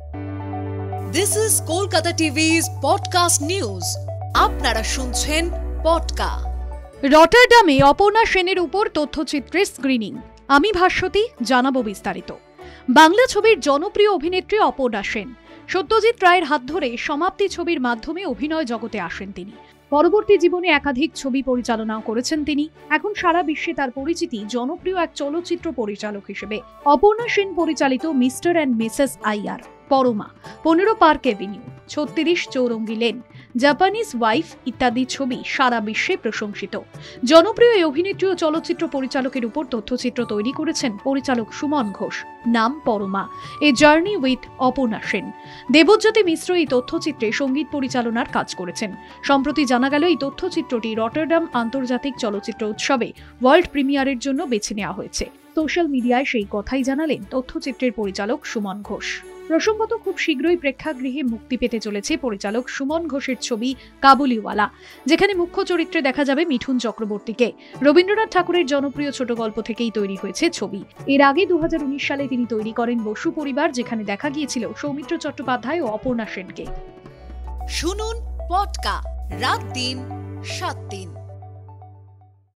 This is Kolkata TV's podcast news. আপনারা শুনছেন পডকা। রটারডামে অপর্ণা সেনের উপর তথ্যচিত্রের স্ক্রিনিং। আমি ভাস্বতী, জানাবো বিস্তারিত। বাংলা ছবির জনপ্রিয় অভিনেত্রী অপর্ণা সেন সত্যজিৎ রায়ের হাত ধরে সমাপ্তি ছবির মাধ্যমে অভিনয় জগতে আসেন তিনি। পরবর্তী জীবনে একাধিক ছবি পরিচালনাও করেছেন তিনি। এখন সারা বিশ্বে তার পরিচিতি জনপ্রিয় এক চলচ্চিত্র পরিচালক হিসেবে। অপর্ণা সেন পরিচালিত mister and Mrs Iyer, Parama, 15 park Avenue, 36 Chowringhee lane, Japanese wife ইত্যাদি ছবি সারা বিশ্বে প্রশংসিত। জনপ্রিয় এই অভিনেত্রী ও চলচ্চিত্র পরিচালকের উপর তথ্যচিত্র তৈরি করেছেন পরিচালক সুমন ঘোষ। নাম Parama, a journey with Aparna Sen. Debjyoti Mishra এই তথ্যচিত্রে সঙ্গীত পরিচালনার কাজ করেছেন। সম্প্রতি জানা গেল এই তথ্যচিত্রটি রটারডাম আন্তর্জাতিক চলচ্চিত্র উৎসবে ওয়ার্ল্ড প্রিমিয়ারের জন্য বেছে নেওয়া হয়েছে। সোশ্যাল মিডিয়ায় সেই কথাই জানালেন তথ্যচিত্রের পরিচালক সুমন ঘোষ। প্রসঙ্গত, খুব শীঘ্রই প্রেক্ষাগৃহে মুক্তি পেতে চলেছে পরিচালক সুমন ঘোষের ছবি কাবুলিওয়ালা, যেখানে মুখ্য চরিত্রে দেখা যাবে মিঠুন চক্রবর্তীকে। রবীন্দ্রনাথ ঠাকুরের জনপ্রিয় ছোট গল্প থেকেই তৈরি হয়েছে ছবি। এর আগে 2019 সালে তিনি তৈরি করেন বসু পরিবার, যেখানে দেখা গিয়েছিল সৌমিত্র চট্টোপাধ্যায় ও অপর্ণা সেনকে। শুনুন পডকা রাত দিন 7 দিন।